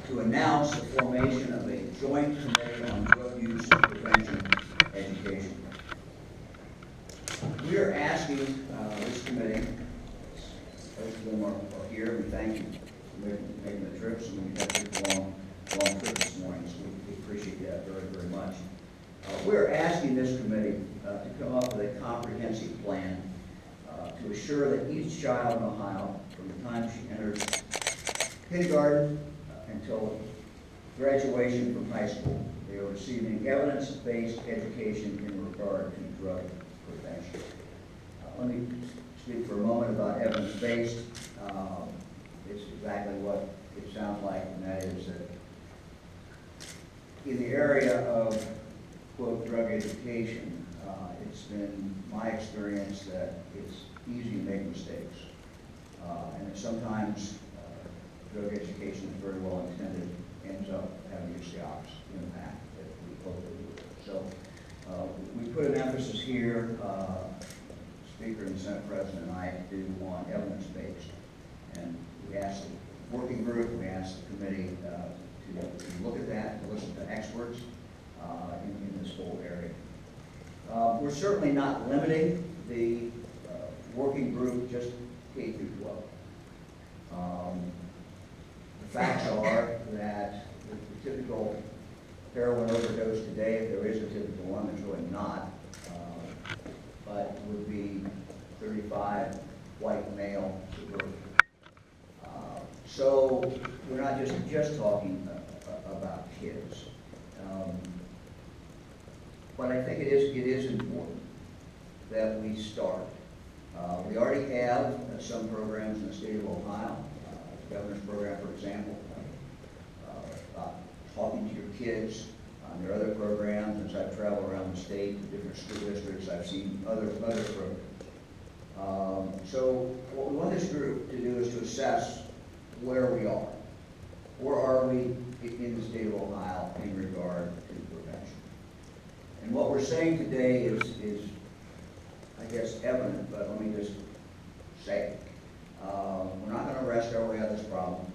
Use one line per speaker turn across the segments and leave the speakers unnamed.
to announce the formation of a joint committee on drug use prevention education. We are asking this committee, most of them are here, we thank you for making the trips, and we had a long trip this morning, so we appreciate that very, very much. We're asking this committee to come up with a comprehensive plan to assure that each child in Ohio, from the time she enters kindergarten until graduation from high school, they are receiving evidence-based education in regard to drug prevention. Let me speak for a moment about evidence-based. It's exactly what it sounds like, and that is that in the area of, quote, drug education, it's been my experience that it's easy to make mistakes. And that sometimes drug education is very well intended, ends up having just the opposite impact that we hope it would. So we put an emphasis here, Speaker and Senate President and I do on evidence-based. And we asked the working group, we asked the committee to look at that, to listen to experts in this whole area. We're certainly not limiting the working group just K through 12. The facts are that the typical heroin overdose today, if there is a typical one, there's really not, but would be 35 white male suburban. So we're not just talking about kids. But I think it is important that we start. We already have some programs in the state of Ohio, the governor's program, for example, about talking to your kids. There are other programs. As I've traveled around the state to different school districts, I've seen other programs. So what we want this group to do is to assess where we are. Where are we in the state of Ohio in regard to prevention? And what we're saying today is I guess, evident, but let me just say it. We're not going to rest our way out of this problem.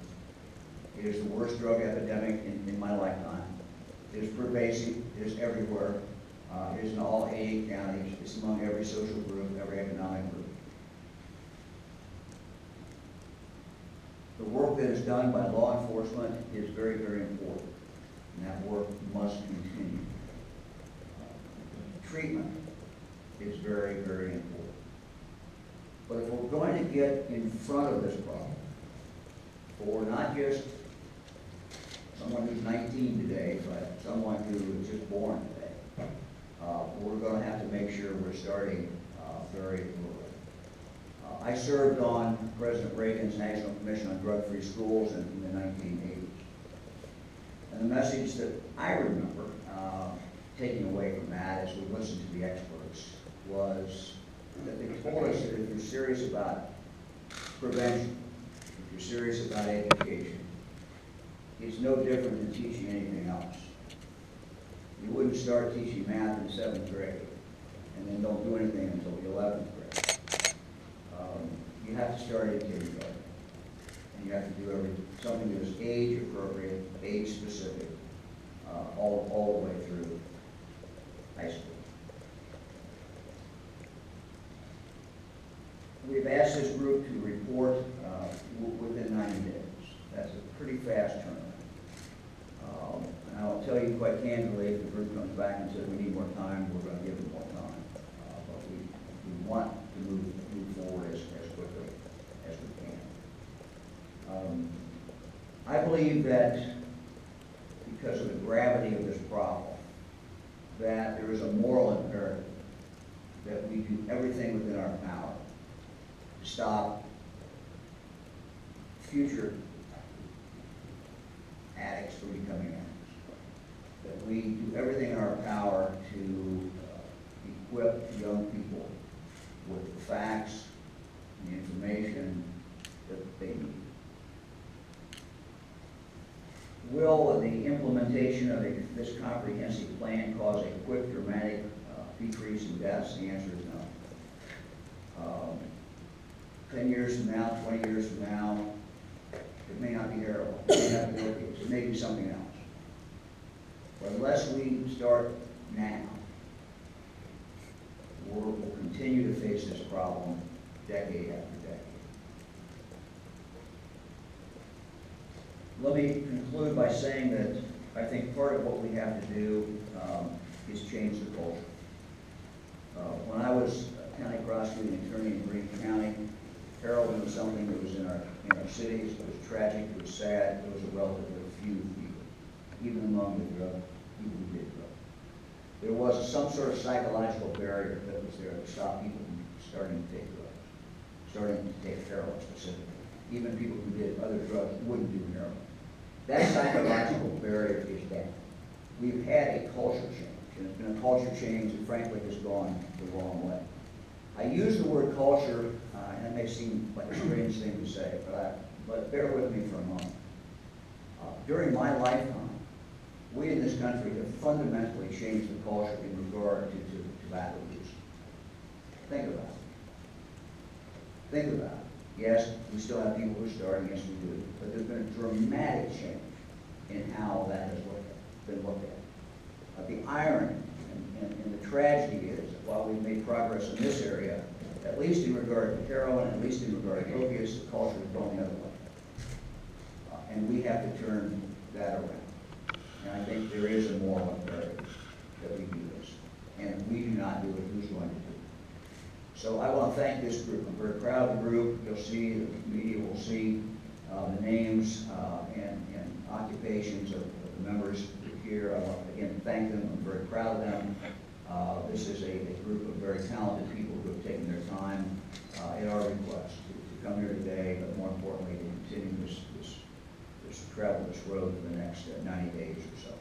It is the worst drug epidemic in my lifetime. It is pervasive. It is everywhere. It is in all 88 counties. It's among every social group, every economic group. The work that is done by law enforcement is very, very important, and that work must continue. Treatment is very, very important. But if we're going to get in front of this problem, for not just someone who's 19 today, but someone who was just born today, we're going to have to make sure we're starting very early. I served on President Reagan's National Commission on Drug-Free Schools in the 1980s. And the message that I remember taking away from that as we listened to the experts was that they told us that if you're serious about prevention, if you're serious about education, it's no different than teaching anything else. You wouldn't start teaching math in 7th grade and then don't do anything until the 11th grade. You have to start at kindergarten, and you have to do something that is age appropriate, age specific, all the way through high school. We've asked this group to report within 90 days. That's a pretty fast turnaround. And I'll tell you quite candidly, if the group comes back and says we need more time, we're going to give them more time. But we want to move forward as quickly as we can. I believe that because of the gravity of this problem, that there is a moral imperative that we do everything within our power to stop future addicts from becoming addicts. That we do everything in our power to equip young people with the facts and the information that they need. Will the implementation of this comprehensive plan cause a quick, dramatic decrease in deaths? The answer is no. 10 years from now, 20 years from now, there It may not be heroin, it may not be opiates, it may be something else. But unless we start now, the world will continue to face this problem decade after decade. Let me conclude by saying that I think part of what we have to do is change the culture. When I was a county prosecuting attorney in Green County, heroin was something that was in our cities. It was tragic, it was sad, there was a relatively few people, even among the people who did drugs. There was some sort of psychological barrier that was there to stop people from starting to take drugs, starting to take heroin specifically. Even people who did other drugs wouldn't do heroin. That psychological barrier is down. We've had a culture change, and it's been a culture change that frankly has gone the wrong way. I use the word culture, and it may seem like a strange thing to say, but bear with me for a moment. During my lifetime, we in this country have fundamentally changed the culture in regard to tobacco use. Think about it. Think about it. Yes, we still have people who are starting, yes we do, but there's been a dramatic change in how that has been looked at. The irony and the tragedy is that while we've made progress in this area, at least in regard to heroin, at least in regard to opiates, the culture is going the other way. And we have to turn that around. And I think there is a moral imperative that we do this. And if we do not do it, who's going to do it? So I want to thank this group. I'm very proud of the group. You'll see, the media will see the names and occupations of the members here. I want to again thank them. I'm very proud of them. This is a group of very talented people who have taken their time at our request to come here today, but more importantly to continue this travel this road for the next 90 days or so.